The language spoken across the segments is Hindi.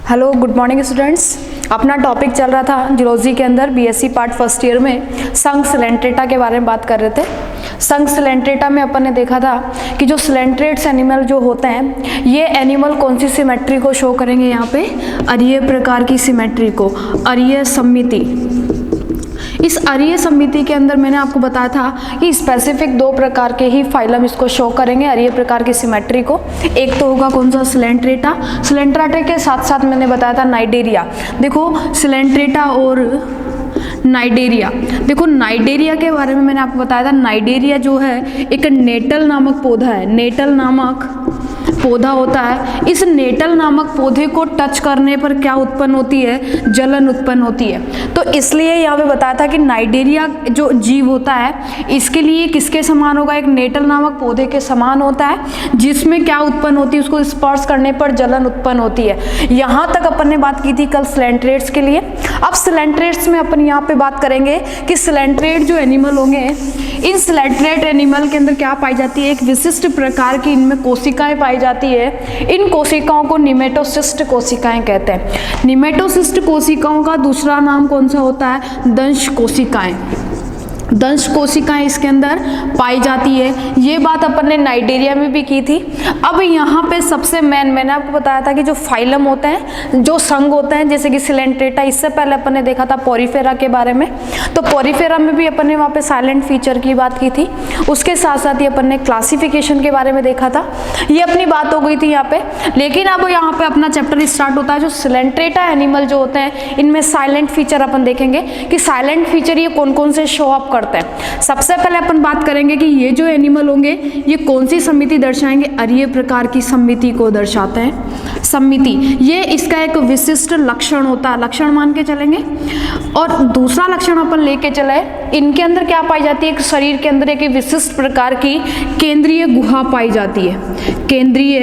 Hello, good morning students. अपना टॉपिक चल रहा था जूलॉजी के अंदर बीएससी पार्ट फर्स्ट ईयर में संघ सिलेंट्रेटा के बारे में बात कर रहे थे। संघ सिलेंट्रेटा में अपन ने देखा था कि जो सिलेंट्रेट्स एनिमल जो होते हैं ये एनिमल कौन सी सिमेट्री को शो करेंगे, यहाँ पे अरीय प्रकार की सिमेट्री को, अरीय सममिति। इस अरीय सममिति के अंदर मैंने आपको बताया था कि स्पेसिफिक दो प्रकार के ही फाइलम इसको शो करेंगे अरीय प्रकार की सिमेट्री को। एक तो होगा कौन सा, सिलेंट्रेटा। सिलेंट्रेटा के साथ साथ मैंने बताया था नाइडेरिया। देखो सिलेंट्रेटा और नाइडेरिया, देखो नाइडेरिया के बारे में मैंने आपको बताया था। नाइडेरिया जो है एक नेटल नामक पौधा है, नेटल नामक पौधा होता है। इस नेटल नामक पौधे को टच करने पर क्या उत्पन्न होती है, जलन उत्पन्न होती है। तो इसलिए यहाँ पे बताया था कि नाइडेरिया जो जीव होता है इसके लिए किसके समान होगा, एक नेटल नामक पौधे के समान होता है, जिसमें क्या उत्पन्न होती है, उसको स्पर्श करने पर जलन उत्पन्न होती है। यहाँ तक अपन ने बात की थी कल सिलेंट्रेट्स के लिए। अब सिलेंट्रेट्स में अपन यहाँ पे बात करेंगे कि सिलेंट्रेट जो एनिमल होंगे, इन सिलेंट्रेट एनिमल के अंदर क्या पाई जाती है, एक विशिष्ट प्रकार की इनमें कोशिकाएं पाई जाती है। इन कोशिकाओं को निमेटोसिस्ट कोशिकाएं कहते हैं। निमेटोसिस्ट कोशिकाओं का दूसरा नाम कौन सा होता है, दंश कोशिकाएं। दंश कोशिकाएं इसके अंदर पाई जाती है। ये बात अपन ने नाइडेरिया में भी की थी। अब यहाँ पे सबसे मैंने आपको बताया था कि जो फाइलम होते हैं, जो संघ होते हैं, जैसे कि सिलेंट्रेटा, इससे पहले अपन ने देखा था पोरिफेरा के बारे में। तो पोरिफेरा में भी अपन ने वहाँ पे साइलेंट फीचर की बात की थी। उसके साथ साथ ही अपन ने क्लासिफिकेशन के बारे में देखा था। ये अपनी बात हो गई थी यहाँ पे। लेकिन अब यहाँ पे अपना चैप्टर स्टार्ट होता है। जो सिलेंट्रेटा एनिमल जो होते हैं इनमें साइलेंट फीचर अपन देखेंगे कि साइलेंट फीचर ये कौन कौन से शो अप करते हैं। सबसे पहले अपन बात करेंगे कि ये जो एनिमल होंगे ये कौन सी समिति दर्शाएंगे, अरीय प्रकार की समिति को दर्शाते हैं। समिति ये इसका एक विशिष्ट लक्षण होता है, लक्षण मान के चलेंगे। और दूसरा लक्षण अपन लेके चले, इनके अंदर क्या पाई जाती है, एक शरीर के अंदर एक विशिष्ट प्रकार की केंद्रीय गुहा पाई जाती है। केंद्रीय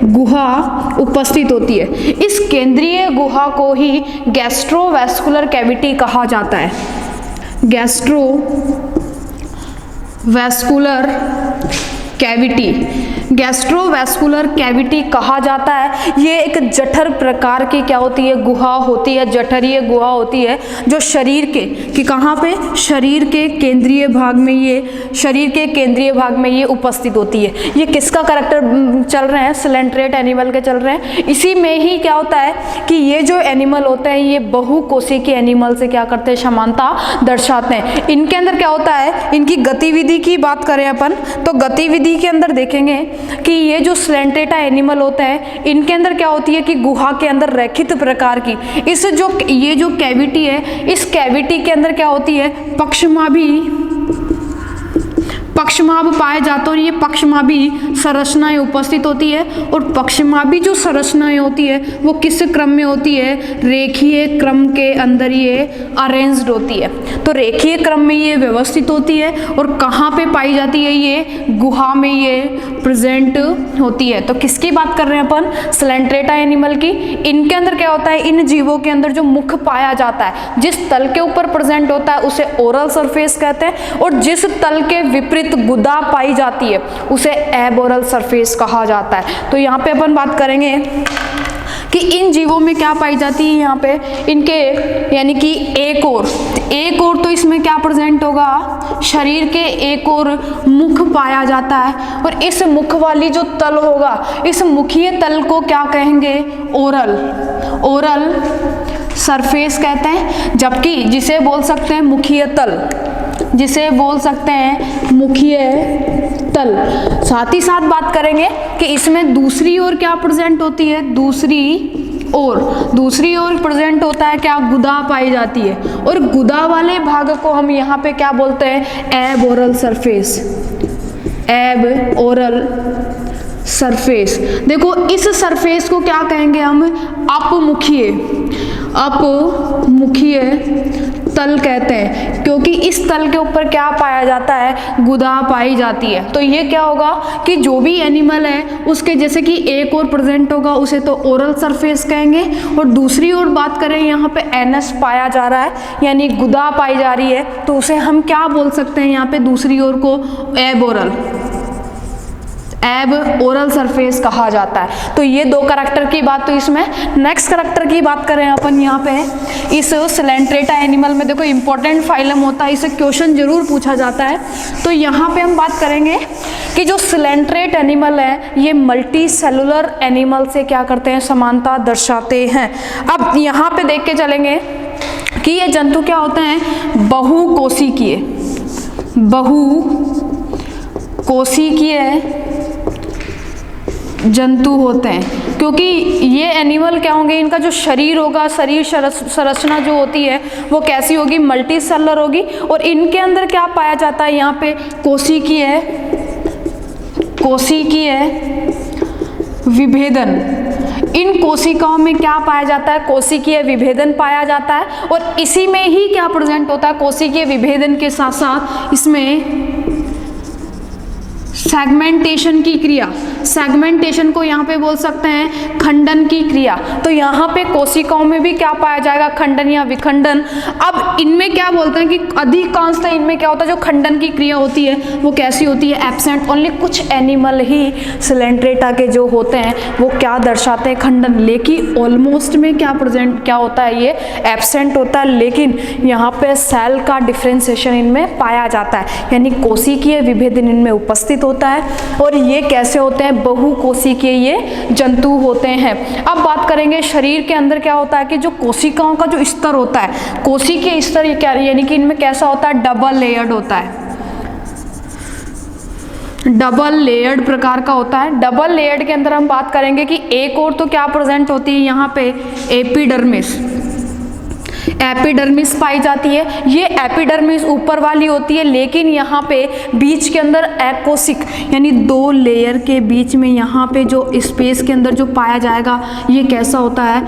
गुहा उपस्थित होती है। इस केंद्रीय गुहा को ही गैस्ट्रोवैस्कुलर कैविटी कहा जाता है। गैस्ट्रोवैस्कुलर कैविटी, गैस्ट्रोवैस्कुलर कैविटी कहा जाता है। ये एक जठर प्रकार की क्या होती है, गुहा होती है, जठरीय गुहा होती है, जो शरीर के कि कहाँ पे, शरीर के केंद्रीय भाग में, ये शरीर के केंद्रीय भाग में ये उपस्थित होती है। ये किसका कैरेक्टर चल रहे हैं, सिलेंट्रेट एनिमल के चल रहे हैं। इसी में ही क्या होता है कि ये जो एनिमल होते हैं ये बहुकोशिकीय एनिमल से क्या करते हैं, समानता दर्शाते हैं। इनके अंदर क्या होता है, इनकी गतिविधि की बात करें अपन तो गतिविधि के अंदर देखेंगे कि ये जो सिलेंट्रेटा एनिमल होते हैं इनके अंदर क्या होती है कि गुहा के अंदर रेखित प्रकार की इस जो ये जो कैविटी है, इस कैविटी के अंदर क्या होती है, पक्षमाभ पाए जाते हैं। और ये पक्षमाभी संरचनाएं उपस्थित होती है। और पक्षमाभी जो संरचनाएं होती है वो किस क्रम में होती है, रेखीय क्रम के अंदर ये अरेंज्ड होती है। तो रेखीय क्रम में ये व्यवस्थित होती है। और कहाँ पे पाई जाती है, ये गुहा में ये प्रेजेंट होती है। तो किसकी बात कर रहे हैं अपन, सिलेंट्रेटा एनिमल की। इनके अंदर क्या होता है, इन जीवों के अंदर जो मुख पाया जाता है, जिस तल के ऊपर प्रेजेंट होता है उसे ओरल सरफेस कहते हैं। और जिस तल के विपरीत गुदा पाई जाती है उसे एबोरल सरफेस कहा जाता है। तो यहाँ पे अपन बात करेंगे कि इन जीवों में क्या पाई जाती है, यहाँ पे इनके यानी कि एक और तो इसमें क्या प्रेजेंट होगा, शरीर के एक और मुख पाया जाता है। और इस मुख वाली जो तल होगा, इस मुखीय तल को क्या कहेंगे, ओरल सरफेस कहते हैं। जबकि जिसे बोल सकते हैं मुखीय तल, जिसे बोल सकते हैं मुखीय तल। साथ ही साथ बात करेंगे कि इसमें दूसरी ओर क्या प्रेजेंट होती है, दूसरी ओर प्रेजेंट होता है क्या, गुदा पाई जाती है। और गुदा वाले भाग को हम यहाँ पे क्या बोलते हैं, एबोरल सरफेस, एबोरल सरफेस। देखो इस सरफेस को क्या कहेंगे हम, अपमुखीय तल कहते हैं, क्योंकि इस तल के ऊपर क्या पाया जाता है, गुदा पाई जाती है। तो ये क्या होगा कि जो भी एनिमल है उसके जैसे कि एक और प्रेजेंट होगा उसे तो ओरल सरफेस कहेंगे। और दूसरी ओर बात करें, यहाँ पे एनस पाया जा रहा है यानी गुदा पाई जा रही है, तो उसे हम क्या बोल सकते हैं यहाँ पे दूसरी ओर को, एब ओरल सरफेस कहा जाता है। तो ये दो करैक्टर की बात। तो इसमें नेक्स्ट करैक्टर की बात करें अपन यहाँ पे, इस सिलेंट्रेटा एनिमल में देखो इंपॉर्टेंट फाइलम होता है, इसे क्वेश्चन जरूर पूछा जाता है। तो यहाँ पे हम बात करेंगे कि जो सिलेंट्रेट एनिमल है ये मल्टी सेलुलर एनिमल से क्या करते हैं, समानता दर्शाते हैं। अब यहाँ पे देख के चलेंगे कि ये जंतु क्या होते हैं, बहुकोशिकीय जंतु होते हैं। क्योंकि ये एनिमल क्या होंगे, इनका जो शरीर होगा, शरीर संरचना जो होती है वो कैसी होगी, मल्टी सेलुलर होगी। और इनके अंदर क्या पाया जाता है, यहाँ पे कोशिकीय विभेदन। इन कोशिकाओं में क्या पाया जाता है, कोशिकीय विभेदन पाया जाता है। और इसी में ही क्या प्रेजेंट होता है, कोशिकीय विभेदन के साथ साथ इसमें सेगमेंटेशन की क्रिया, सेगमेंटेशन को यहाँ पे बोल सकते हैं खंडन की क्रिया। तो यहाँ पे कोशिकाओं में भी क्या पाया जाएगा, खंडन या विखंडन। अब इनमें क्या बोलते हैं कि अधिकांशतः इनमें क्या होता है, जो खंडन की क्रिया होती है वो कैसी होती है, एब्सेंट। ओनली कुछ एनिमल ही सिलेंट्रेटा के जो होते हैं वो क्या दर्शाते हैं, खंडन। लेकिन ऑलमोस्ट में क्या होता है, ये एब्सेंट होता है। लेकिन यहाँ पे सेल का डिफ्रेंसिएशन इनमें पाया जाता है, यानी कोशिकीय विभेदन इनमें उपस्थित होता है। और ये कैसे होते हैं, बहुकोशिकीय ये जंतु होते हैं। अब बात करेंगे शरीर के अंदर क्या होता है कि जो कोशिकाओं का जो स्तर होता है, कोशिकीय स्तर ये क्या, यानी कि इनमें कैसा होता है, डबल लेयर्ड होता है, डबल लेयर्ड प्रकार का होता है। डबल लेयर्ड के अंदर हम बात करेंगे कि एक और तो क्या प्रेजेंट होती है यहाँ पे, एपिडर्मिस पाई जाती है। ये एपिडर्मिस ऊपर वाली होती है, लेकिन यहाँ पे बीच के अंदर एकोसिक, यानी दो लेयर के बीच में यहाँ पे जो स्पेस के अंदर जो पाया जाएगा ये कैसा होता है,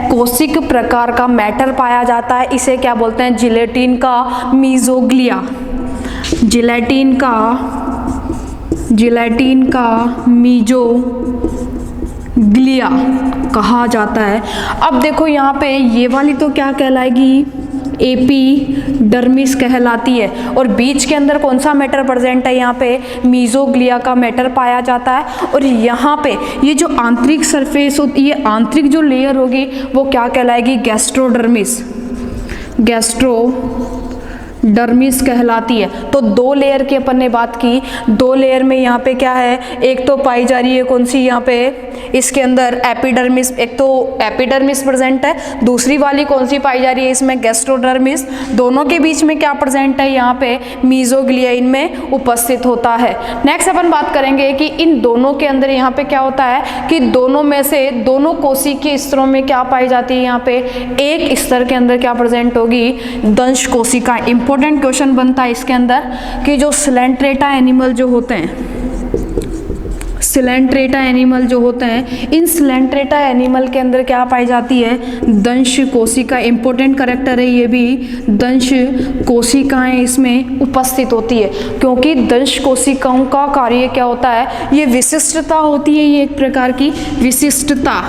कोशिक प्रकार का मैटर पाया जाता है। इसे क्या बोलते हैं, जिलेटिन का मीजोग्लिया, जिलेटिन का मीजोग्लिया कहा जाता है। अब देखो यहाँ पे ये वाली तो क्या कहलाएगी, एपिडर्मिस कहलाती है। और बीच के अंदर कौन सा मैटर प्रेजेंट है, यहाँ पे मीजोग्लिया का मैटर पाया जाता है। और यहाँ पे ये जो आंतरिक सरफेस होती है, आंतरिक जो लेयर होगी वो क्या कहलाएगी, गैस्ट्रोडर्मिस कहलाती है। तो दो लेयर की अपन ने बात की, दो लेयर में यहाँ पे क्या है, एक तो पाई जा रही है कौन सी, यहाँ पे इसके अंदर एपिडर्मिस, एक तो एपिडर्मिस प्रेजेंट है, दूसरी वाली कौन सी पाई जा रही है, इसमें गैस्ट्रोडर्मिस। दोनों के बीच में क्या प्रेजेंट है, यहाँ पे मीजोग्लिया इनमें उपस्थित होता है। नेक्स्ट अपन बात करेंगे कि इन दोनों के अंदर यहाँ पे क्या होता है कि दोनों में से दोनों कोशिकीय स्तरों में क्या पाई जाती है, यहाँ पे एक स्तर के अंदर क्या प्रेजेंट होगी, दंश कोशिका। इंपॉर्टेंट क्वेश्चन बनता है इसके अंदर कि जो सिलेंट्रेटा एनिमल जो होते हैं, सिलेंट्रेटा एनिमल जो होते हैं, इन सिलेंट्रेटा एनिमल के अंदर क्या पाई जाती है, दंश कोशिका। इंपॉर्टेंट कैरेक्टर है ये भी, दंश कोशिकाएं इसमें उपस्थित होती है। क्योंकि दंश कोशिकाओं का कार्य क्या होता है, ये विशिष्टता होती है, ये एक प्रकार की विशिष्टता।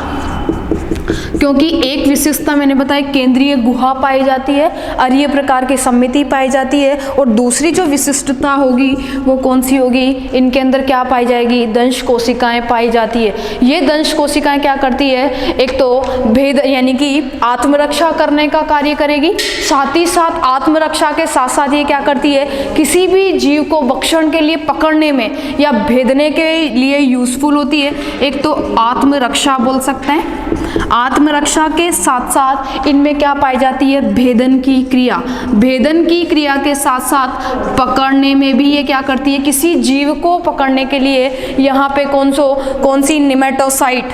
क्योंकि एक विशेषता मैंने बताया केंद्रीय गुहा पाई जाती है, अरीय प्रकार की समिति पाई जाती है। और दूसरी जो विशिष्टता होगी वो कौन सी होगी, इनके अंदर क्या पाई जाएगी, दंश कोशिकाएं पाई जाती है। ये दंश कोशिकाएं क्या करती है, एक तो भेद यानी कि आत्मरक्षा करने का कार्य करेगी, साथ ही साथ आत्मरक्षा के साथ साथ ये क्या करती है, किसी भी जीव को भक्षण के लिए पकड़ने में या भेदने के लिए यूजफुल होती है। एक तो आत्मरक्षा बोल सकते हैं, आत्मरक्षा के साथ साथ इनमें क्या पाई जाती है, भेदन की क्रिया। भेदन की क्रिया के साथ साथ पकड़ने में भी ये क्या करती है, किसी जीव को पकड़ने के लिए यहाँ पे कौन सी नेमेटोसाइट,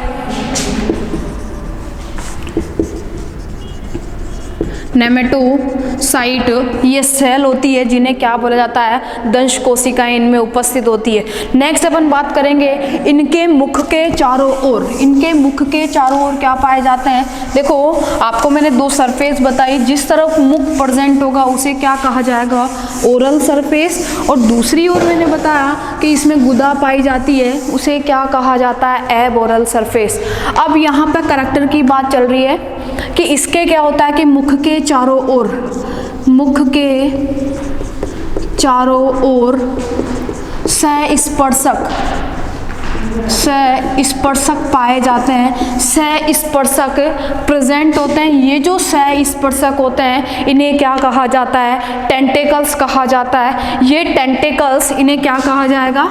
नेमेटोसाइट ये सेल होती है जिन्हें क्या बोला जाता है, दंश कोशिकाएं इनमें उपस्थित होती है। नेक्स्ट अपन बात करेंगे इनके मुख के चारों ओर, इनके मुख के चारों ओर क्या पाए जाते हैं। देखो आपको मैंने दो सरफेस बताई, जिस तरफ मुख प्रेजेंट होगा उसे क्या कहा जाएगा, ओरल सरफेस। और दूसरी ओर मैंने बताया कि इसमें गुदा पाई जाती है, उसे क्या कहा जाता है, एब ओरल सरफेस। अब यहाँ पर कैरेक्टर की बात चल रही है कि इसके क्या होता है कि मुख के चारों ओर, मुख के चारों ओर संस्पर्शक पाए जाते हैं, संस्पर्शक प्रेजेंट होते हैं। ये जो संस्पर्शक होते हैं इन्हें क्या कहा जाता है? टेंटेकल्स कहा जाता है। ये टेंटेकल्स इन्हें क्या कहा जाएगा?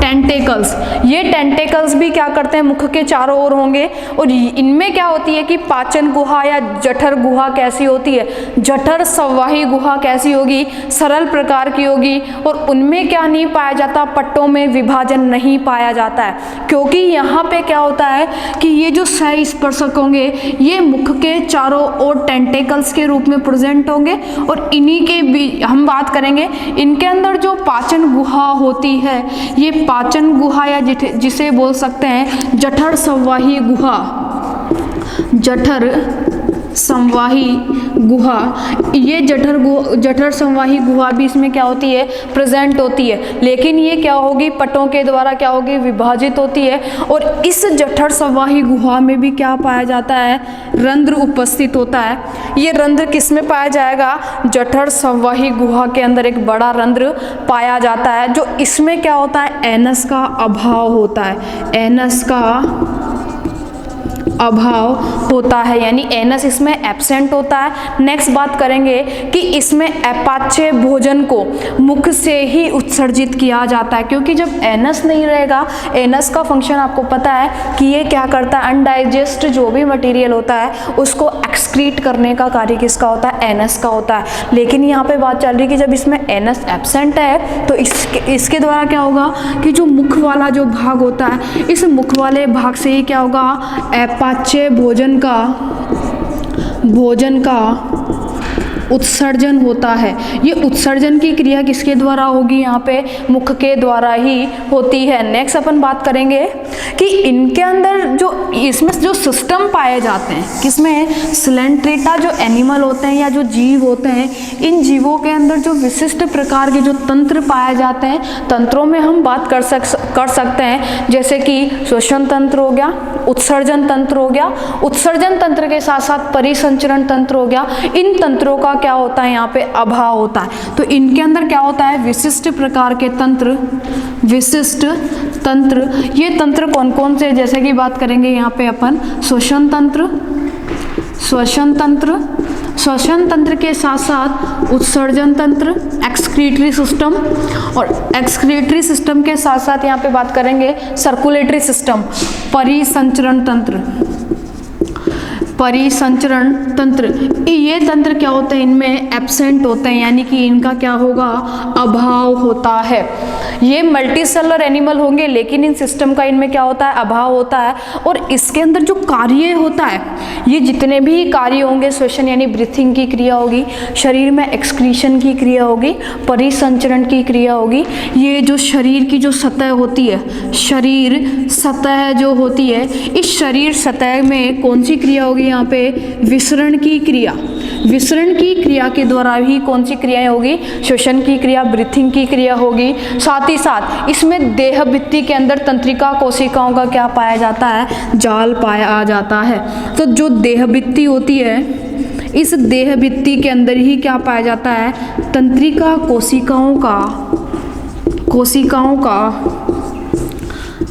टेंटेकल्स। ये टेंटेकल्स भी क्या करते हैं? मुख के चारों ओर होंगे और इनमें क्या होती है कि पाचन गुहा या जठर गुहा कैसी होती है? जठर संवाही गुहा कैसी होगी? सरल प्रकार की होगी। और उनमें क्या नहीं पाया जाता? पट्टों में विभाजन नहीं पाया जाता है, क्योंकि यहाँ पे क्या होता है कि ये जो संस्पर्शक होंगे ये मुख के चारों ओर टेंटेकल्स के रूप में प्रेजेंट होंगे और इन्हीं के भी हम बात करेंगे। इनके अंदर जो पाचन गुहा होती है ये पाचन गुहा या जिसे बोल सकते हैं जठर संवाही गुहा, जठर संवाही गुहा। ये जठर संवाही गुहा भी इसमें क्या होती है? प्रेजेंट होती है, लेकिन ये क्या होगी? पट्टों के द्वारा क्या होगी? विभाजित होती है। और इस जठर संवाही गुहा में भी क्या पाया जाता है? रंध्र उपस्थित होता है। ये रंध्र किस में पाया जाएगा? जठर संवाही गुहा के अंदर एक बड़ा रंध्र पाया जाता है, जो इसमें क्या होता है? एनस का अभाव होता है। एनस का अभाव होता है, यानी एनस इसमें एब्सेंट होता है। नेक्स्ट बात करेंगे कि इसमें अपाच्य भोजन को मुख से ही उत्सर्जित किया जाता है, क्योंकि जब एनस नहीं रहेगा, एनस का फंक्शन आपको पता है कि ये क्या करता है? अनडाइजेस्ट जो भी मटेरियल होता है उसको एक्सक्रीट करने का कार्य किसका होता है? एनस का होता है। लेकिन यहाँ पे बात चल रही है कि जब इसमें एनस एब्सेंट है तो इसके द्वारा क्या होगा कि जो मुख वाला जो भाग होता है, इस मुख वाले भाग से ही क्या होगा? अपाच्य भोजन का उत्सर्जन होता है। ये उत्सर्जन की क्रिया किसके द्वारा होगी? यहाँ पे मुख के द्वारा ही होती है। नेक्स्ट अपन बात करेंगे कि इनके अंदर जो इसमें जो सिस्टम पाए जाते हैं, किसमें? स्लेंट्रेटा जो एनिमल होते हैं या जो जीव होते हैं, इन जीवों के अंदर जो विशिष्ट प्रकार के जो तंत्र पाए जाते हैं, तंत्रों में हम बात कर सकते हैं, जैसे कि श्वसन तंत्र हो गया, उत्सर्जन तंत्र हो गया, उत्सर्जन तंत्र के साथ साथ परिसंचरण तंत्र हो गया। इन तंत्रों का क्या होता है? यहाँ पे अभाव होता है। तो इनके अंदर क्या होता है? विशिष्ट प्रकार के तंत्र, विशिष्ट तंत्र। ये तंत्र कौन कौन से? जैसे कि बात करेंगे यहाँ पे अपन श्वसन तंत्र, श्वसन तंत्र के साथ साथ उत्सर्जन तंत्र, एक्सक्रीटरी सिस्टम, और एक्सक्रीटरी सिस्टम के साथ साथ यहाँ पे बात करेंगे सर्कुलेटरी सिस्टम, परिसंचरण तंत्र। परिसंचरण तंत्र, ये तंत्र क्या होते हैं? इनमें एब्सेंट होते हैं, यानी कि इनका क्या होगा? अभाव होता है। ये मल्टीसेलुलर एनिमल होंगे, लेकिन इन सिस्टम का इनमें क्या होता है? अभाव होता है। और इसके अंदर जो कार्य होता है, ये जितने भी कार्य होंगे, श्वसन यानी ब्रीथिंग की क्रिया होगी, शरीर में एक्सक्रीशन की क्रिया होगी, परिसंचरण की क्रिया होगी। ये जो शरीर की जो सतह होती है, शरीर सतह जो होती है, इस शरीर सतह में कौन सी क्रिया होगी? यहाँ पे विसरण की क्रिया। विसरण की क्रिया के द्वारा ही कौन सी क्रियाएं होगी? श्वसन की क्रिया, ब्रीथिंग की क्रिया होगी। साथ ही साथ इसमें देह भित्ति के अंदर तंत्रिका कोशिकाओं का क्या पाया जाता है? जाल पाया जाता है। तो जो देह भित्ति होती है, इस देह भित्ति के अंदर ही क्या पाया जाता है? तंत्रिका कोशिकाओं का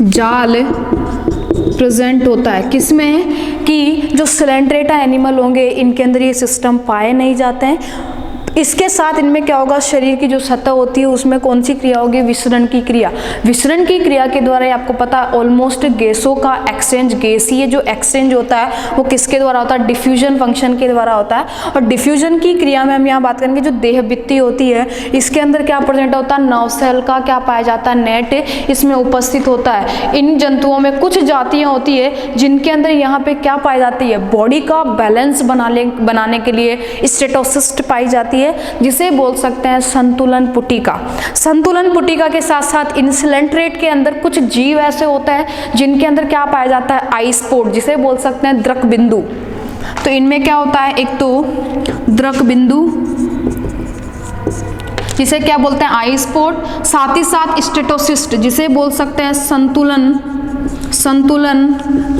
जाल प्रेजेंट होता है। किसमें? कि जो स्लेंट्रेटा एनिमल होंगे इनके अंदर ये सिस्टम पाए नहीं जाते हैं। इसके साथ इनमें क्या होगा? शरीर की जो सतह होती है उसमें कौन सी क्रिया होगी? विसरण की क्रिया। विसरण की क्रिया के द्वारा ही आपको पता है ऑलमोस्ट गैसों का एक्सचेंज, गैसीय जो एक्सचेंज होता है वो किसके द्वारा होता है? डिफ्यूजन फंक्शन के द्वारा होता है। और डिफ्यूजन की क्रिया में हम यहाँ बात करेंगे जो देह भित्ति होती है, इसके अंदर क्या प्रेजेंट होता है? नव सेल का क्या पाया जाता है? नेट इसमें उपस्थित होता है। इन जंतुओं में कुछ जातियाँ होती है जिनके अंदर यहाँ पे क्या पाई जाती है? बॉडी का बैलेंस बनाने के लिए स्टेटोसिस्ट पाई जाती है, जिसे बोल सकते हैं संतुलन पुटिका। संतुलन पुटिका के साथ साथ इंसुलेंट्रेट के अंदर कुछ जीव ऐसे होते हैं जिनके अंदर क्या पाया जाता है? आई स्पॉट, जिसे बोल सकते हैं द्रक बिंदु। तो इनमें क्या होता है? एक तो द्रक बिंदु, जिसे क्या बोलते हैं? आई स्पॉट, साथ ही साथ स्टेटोसिस्ट, जिसे बोल सकते हैं संतुलन संतुलन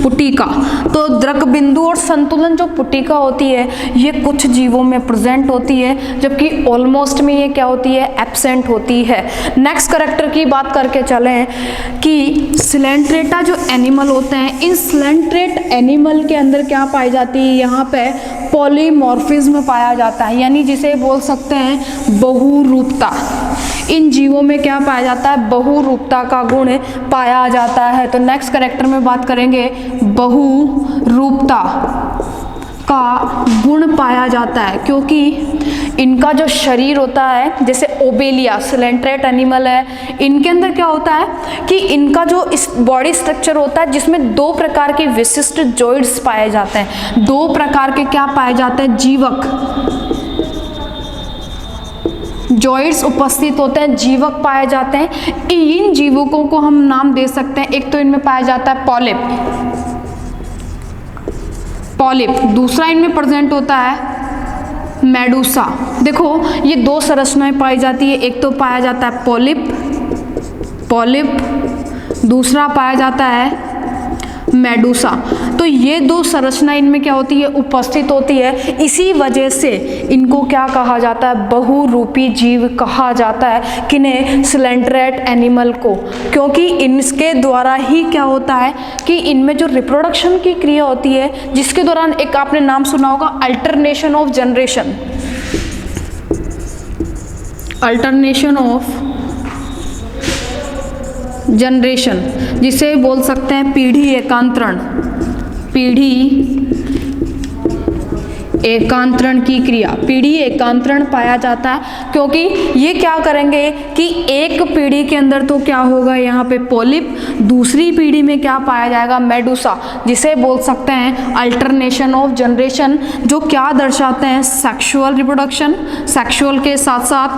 पुटिका। तो द्रक बिंदु और संतुलन जो पुटिका होती है ये कुछ जीवों में प्रेजेंट होती है, जबकि ऑलमोस्ट में ये क्या होती है, एब्सेंट होती है। नेक्स्ट कैरेक्टर की बात करके चलें कि सिलेंट्रेटा जो एनिमल होते हैं, इन सिलेंट्रेट एनिमल के अंदर क्या पाई जाती है, यहाँ पे पॉलीमॉर्फिज्म पाया जाता है, यानी जिसे बोल सकते हैं बहुरूपता। इन जीवों में क्या पाया जाता है, बहुरूपता का गुण पाया जाता है। तो नेक्स्ट कैरेक्टर में बात करेंगे, बहुरूपता का गुण पाया जाता है, क्योंकि इनका जो शरीर होता है, जैसे ओबेलिया सिलेंट्रेट एनिमल है, इनके अंदर क्या होता है कि इनका जो इस बॉडी स्ट्रक्चर होता है जिसमें दो प्रकार के विशिष्ट जॉइंट्स पाए जाते हैं। दो प्रकार के क्या पाए जाते हैं, जीवक जॉइंट्स उपस्थित होते हैं, जीवक पाए जाते हैं। इन जीवकों को हम नाम दे सकते हैं, एक तो इनमें पाया जाता है पॉलिप, दूसरा इनमें प्रेजेंट होता है मेडूसा। देखो ये दो संरचनाएं पाई जाती है, एक तो पाया जाता है पॉलिप, दूसरा पाया जाता है मेडूसा। तो ये दो संरचना इनमें क्या होती है, उपस्थित होती है। इसी वजह से इनको क्या कहा जाता है, बहुरूपी जीव कहा जाता है। किन्हें, सिलेंट्रेट एनिमल को, क्योंकि इनके द्वारा ही क्या होता है कि इनमें जो रिप्रोडक्शन की क्रिया होती है, जिसके दौरान एक आपने नाम सुना होगा alternation of generation, alternation of generation, जिसे बोल सकते हैं पीढ़ी एकांतरण की क्रिया, पीढ़ी एकांतरण पाया जाता है। क्योंकि ये क्या करेंगे कि एक पीढ़ी के अंदर तो क्या होगा, यहाँ पे पॉलिप, दूसरी पीढ़ी में क्या पाया जाएगा, मेडूसा, जिसे बोल सकते हैं अल्टरनेशन ऑफ जनरेशन, जो क्या दर्शाते हैं, सेक्सुअल रिप्रोडक्शन, सेक्सुअल के साथ साथ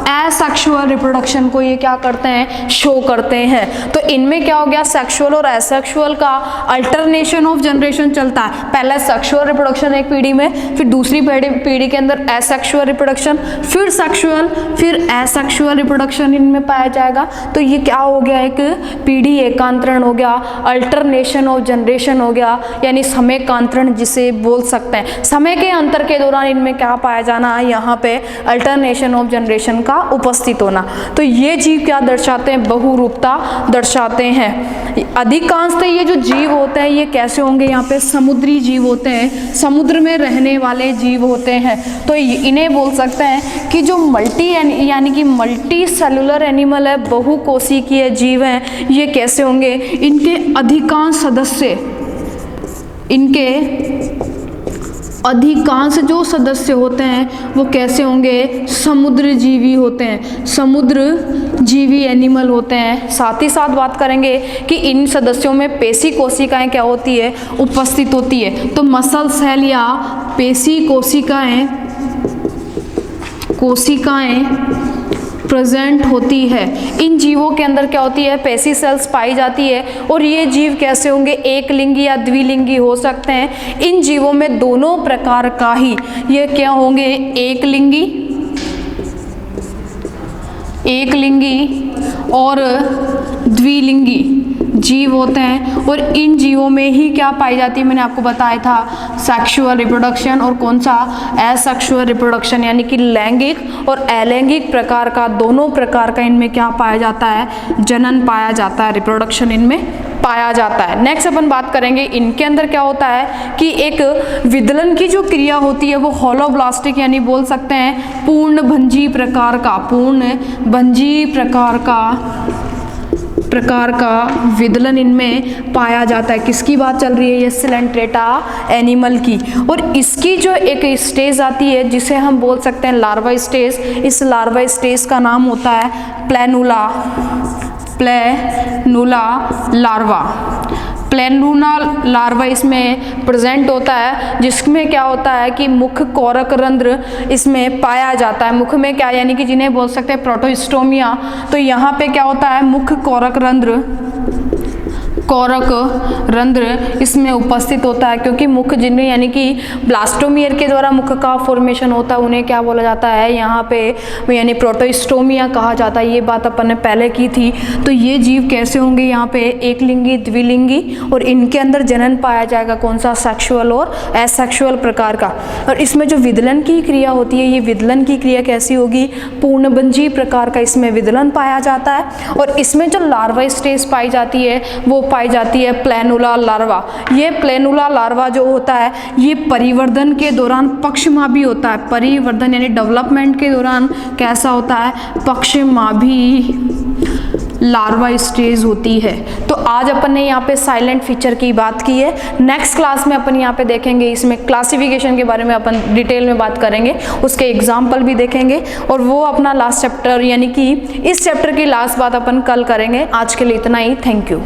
एसेक्सुअल रिप्रोडक्शन को ये क्या करते हैं, शो करते हैं। तो इनमें क्या हो गया, सेक्सुअल और एसेक्सुअल का अल्टरनेशन ऑफ जनरेशन चलता है। पहले सेक्सुअल रिप्रोडक्शन एक पीढ़ी में, फिर दूसरी पीढ़ी के अंदर एसेक्सुअल रिप्रोडक्शन, फिर सेक्सुअल, फिर एसेक्सुअल रिप्रोडक्शन इनमें पाया जाएगा। तो ये क्या हो गया, एक पीढ़ी एकांतरण हो गया, अल्टरनेशन ऑफ जनरेशन हो गया, यानी समय कांतरण जिसे बोल सकते हैं। समय के अंतर के दौरान इनमें क्या पाया जाना, यहाँ पे अल्टरनेशन ऑफ जनरेशन का उपस्थित होना। तो ये जीव क्या दर्शाते हैं, बहुरूपता दर्शाते हैं। अधिकांशतः ये जो जीव होते हैं ये कैसे होंगे, यहाँ पे समुद्री जीव होते हैं, समुद्र में रहने वाले जीव होते हैं। तो इन्हें बोल सकते हैं कि जो यानी कि मल्टी सेलुलर एनिमल है, बहुकोशिकीय जीव हैं। ये कैसे होंगे, इनके अधिकांश जो सदस्य होते हैं वो कैसे होंगे, समुद्र जीवी होते हैं, समुद्र जीवी एनिमल होते हैं। साथ ही साथ बात करेंगे कि इन सदस्यों में पेशी कोशिकाएं क्या होती है, उपस्थित होती है। तो मसल सेल या पेशी कोशिकाएं प्रेजेंट होती है। इन जीवों के अंदर क्या होती है, पेशी सेल्स पाई जाती है। और ये जीव कैसे होंगे, एक लिंगी या द्विलिंगी हो सकते हैं। इन जीवों में दोनों प्रकार का ही ये क्या होंगे, एक लिंगी और द्विलिंगी जीव होते हैं। और इन जीवों में ही क्या पाई जाती है, मैंने आपको बताया था सेक्सुअल रिप्रोडक्शन और कौन सा, एसेक्सुअल रिप्रोडक्शन, यानी कि लैंगिक और अलैंगिक प्रकार का, दोनों प्रकार का इनमें क्या पाया जाता है, जनन पाया जाता है, रिप्रोडक्शन इनमें पाया जाता है। नेक्स्ट अपन बात करेंगे इनके अंदर क्या होता है कि एक विदलन की जो क्रिया होती है वो होलोब्लास्टिक, यानी बोल सकते हैं पूर्णभंजी प्रकार का विदलन इनमें पाया जाता है। किसकी बात चल रही है, ये सिलेंट्रेटा एनिमल की। और इसकी जो एक स्टेज आती है जिसे हम बोल सकते हैं लार्वा स्टेज, इस लार्वा स्टेज का नाम होता है प्लेनुला लार्वा। प्लेनुला लार्वा इसमें प्रेजेंट होता है, जिसमें क्या होता है कि मुख कोरक रंध्र इसमें पाया जाता है। मुख में क्या, यानी कि जिन्हें बोल सकते हैं प्रोटोस्टोमिया। तो यहाँ पे क्या होता है, मुख कोरक रंध्र कोरक रंध्र इसमें उपस्थित होता है, क्योंकि मुख जिनमें यानी कि ब्लास्टोमियर के द्वारा मुख का फॉर्मेशन होता है उन्हें क्या बोला जाता है यहाँ पे, यानी प्रोटोस्टोमिया कहा जाता है। ये बात अपन ने पहले की थी। तो ये जीव कैसे होंगे यहाँ पे, एक लिंगी, द्विलिंगी, और इनके अंदर जनन पाया जाएगा कौन सा, सेक्सुअल और एसेक्सुअल प्रकार का। और इसमें जो विदलन की क्रिया होती है, ये विदलन की क्रिया कैसी होगी, पूर्णभंजी प्रकार का इसमें विदलन पाया जाता है। और इसमें जो लार्वा स्टेज पाई जाती है वो पाई जाती है प्लेनुला लार्वा। ये प्लेनुला लार्वा जो होता है ये परिवर्धन के दौरान पक्षमाभी होता है। परिवर्धन यानी डेवलपमेंट के दौरान कैसा होता है, पक्षमाभी लार्वा स्टेज होती है। तो आज अपन ने यहाँ पे साइलेंट फीचर की बात की है। नेक्स्ट क्लास में अपन यहाँ पे देखेंगे, इसमें क्लासिफिकेशन के बारे में अपन डिटेल में बात करेंगे, उसके एग्जाम्पल भी देखेंगे, और वो अपना लास्ट चैप्टर यानी कि इस चैप्टर की लास्ट बात अपन कल करेंगे। आज के लिए इतना ही, थैंक यू।